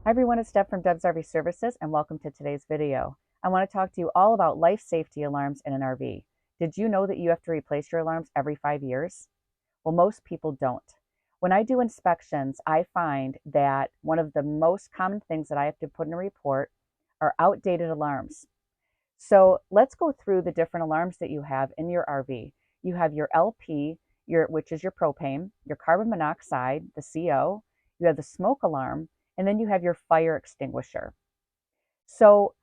Hi everyone, it's Deb from Deb's RV Services and welcome to today's video. I want to talk to you all about life safety alarms in an RV. Did you know that you have to replace your alarms every 5 years? Well, most people don't. When I do inspections, I find that one of the most common things that I have to put in a report are outdated alarms. So let's go through the different alarms that you have in your RV. You have your LP, which is your propane, your carbon monoxide, the CO, you have the smoke alarm, and then you have your fire extinguisher. So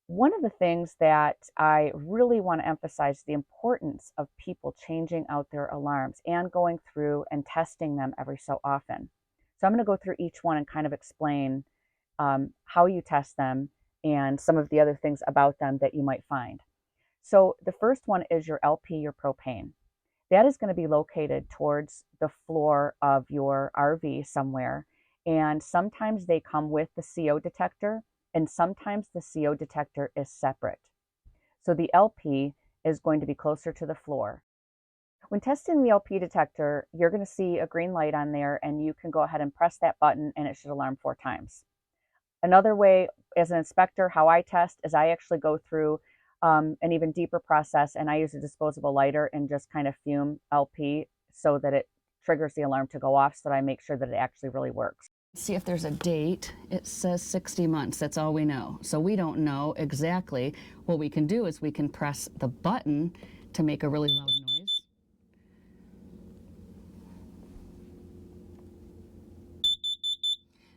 one of the things that I really want to emphasize is the importance of people changing out their alarms and going through and testing them every so often. So I'm going to go through each one and kind of explain how you test them and some of the other things about them that you might find. So the first one is your LP, your propane. That is going to be located towards the floor of your RV somewhere. And sometimes they come with the CO detector, and sometimes the CO detector is separate. So the LP is going to be closer to the floor. When testing the LP detector, you're going to see a green light on there, and you can go ahead and press that button, and it should alarm 4 times. Another way, as an inspector, how I test is I actually go through an even deeper process, and I use a disposable lighter and just kind of fume LP so that it triggers the alarm to go off, so that I make sure that it actually really works. See if there's a date. It says 60 months. That's all we know. So we don't know exactly. What we can do is we can press the button to make a really loud noise.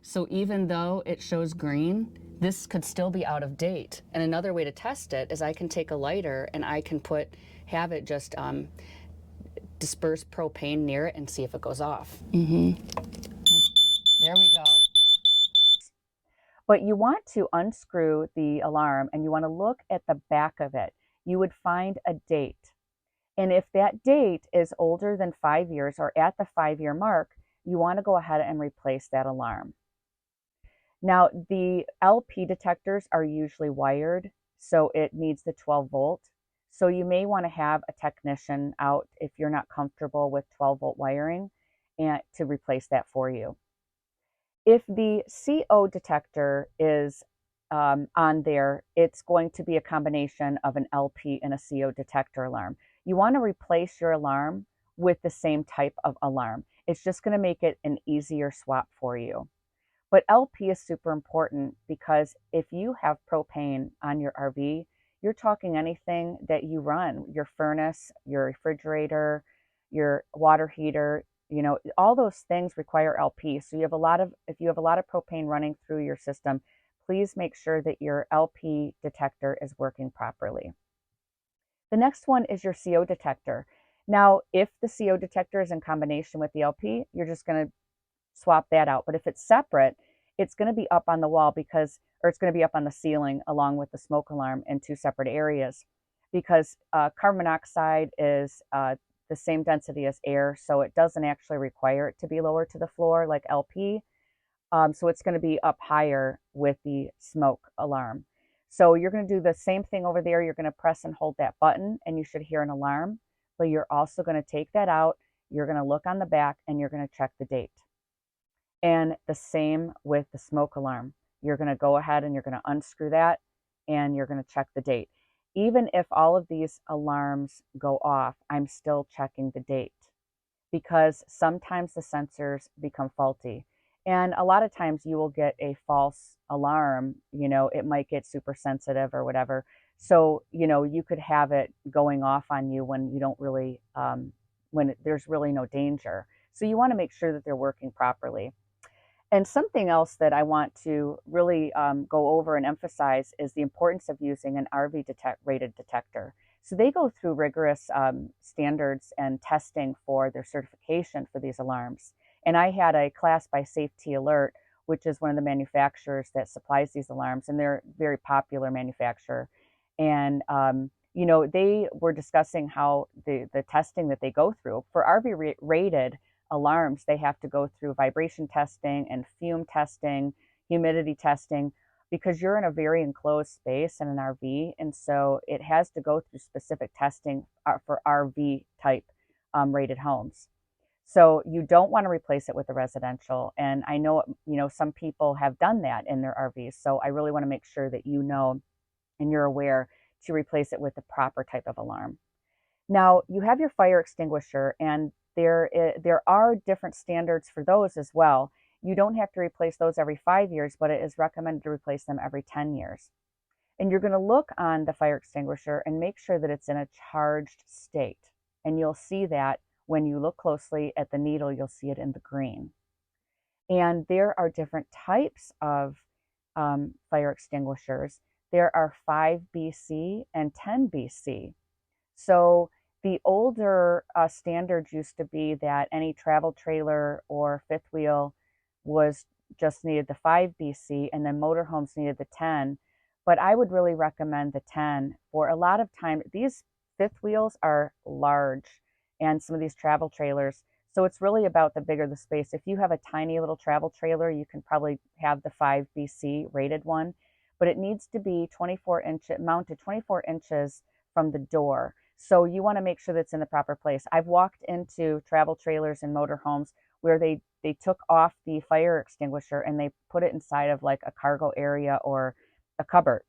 So even though it shows green, this could still be out of date. And another way to test it is I can take a lighter and I can have it just disperse propane near it and see if it goes off. There we go. But you want to unscrew the alarm and you want to look at the back of it. You would find a date. And if that date is older than 5 years or at the 5-year mark, you want to go ahead and replace that alarm. Now, the LP detectors are usually wired, so it needs the 12 volt. So you may want to have a technician out if you're not comfortable with 12 volt wiring and to replace that for you. If the CO detector is on there, it's going to be a combination of an LP and a CO detector alarm. You want to replace your alarm with the same type of alarm. It's just going to make it an easier swap for you. But LP is super important because if you have propane on your RV, you're talking anything that you run, your furnace, your refrigerator, your water heater, all those things require LP. So if you have a lot of propane running through your system, please make sure that your LP detector is working properly. The next one is your CO detector. Now, if the CO detector is in combination with the LP, you're just going to swap that out. But if it's separate, it's going to be up on the wall or it's going to be up on the ceiling along with the smoke alarm in 2 separate areas because carbon monoxide is the same density as air, so it doesn't actually require it to be lower to the floor like LP. So it's going to be up higher with the smoke alarm. So you're going to do the same thing over there. You're going to press and hold that button and you should hear an alarm, but you're also going to take that out. You're going to look on the back and you're going to check the date. And the same with the smoke alarm. You're going to go ahead and you're going to unscrew that and you're going to check the date. Even if all of these alarms go off, I'm still checking the date because sometimes the sensors become faulty. And a lot of times you will get a false alarm, it might get super sensitive or whatever. So, you could have it going off on you when you don't really, there's really no danger. So you want to make sure that they're working properly. And something else that I want to really go over and emphasize is the importance of using an RV rated detector. So they go through rigorous standards and testing for their certification for these alarms. And I had a class by Safety Alert, which is one of the manufacturers that supplies these alarms, and they're a very popular manufacturer. And they were discussing how the testing that they go through for RV rated alarms, they have to go through vibration testing and fume testing, humidity testing, because you're in a very enclosed space in an RV. And so it has to go through specific testing for RV type rated homes. So you don't want to replace it with a residential. And I know, some people have done that in their RVs. So I really want to make sure that you know and you're aware to replace it with the proper type of alarm. Now, you have your fire extinguisher, and there are different standards for those as well. You don't have to replace those every 5 years, but it is recommended to replace them every 10 years. And you're going to look on the fire extinguisher and make sure that it's in a charged state. And you'll see that when you look closely at the needle, you'll see it in the green. And there are different types of fire extinguishers. There are 5BC and 10BC. So the older standards used to be that any travel trailer or fifth wheel was just needed the 5BC, and then motorhomes needed the 10. But I would really recommend the 10 for a lot of time. These fifth wheels are large, and some of these travel trailers. So it's really about the bigger the space. If you have a tiny little travel trailer, you can probably have the 5BC rated one, but it needs to be 24-inch, mounted 24 inches from the door. So you want to make sure that's in the proper place. I've walked into travel trailers and motorhomes where they took off the fire extinguisher and they put it inside of like a cargo area or a cupboard,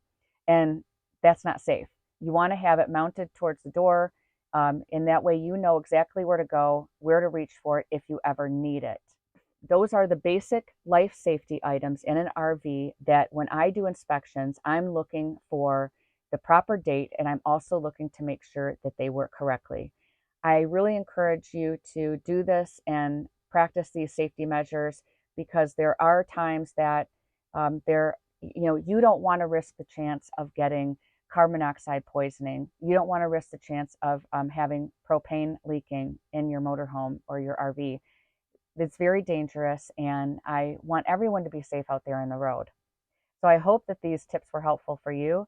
and that's not safe. You want to have it mounted towards the door. In that way, you know exactly where to go, where to reach for it if you ever need it. Those are the basic life safety items in an RV that when I do inspections, I'm looking for the proper date, and I'm also looking to make sure that they work correctly. I really encourage you to do this and practice these safety measures, because there are times that you don't want to risk the chance of getting carbon monoxide poisoning. You don't want to risk the chance of having propane leaking in your motorhome or your RV. It's very dangerous, and I want everyone to be safe out there on the road. So I hope that these tips were helpful for you.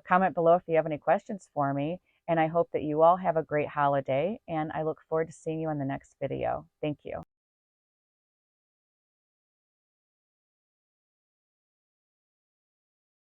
Comment below if you have any questions for me, and I hope that you all have a great holiday, and I look forward to seeing you in the next video. Thank you.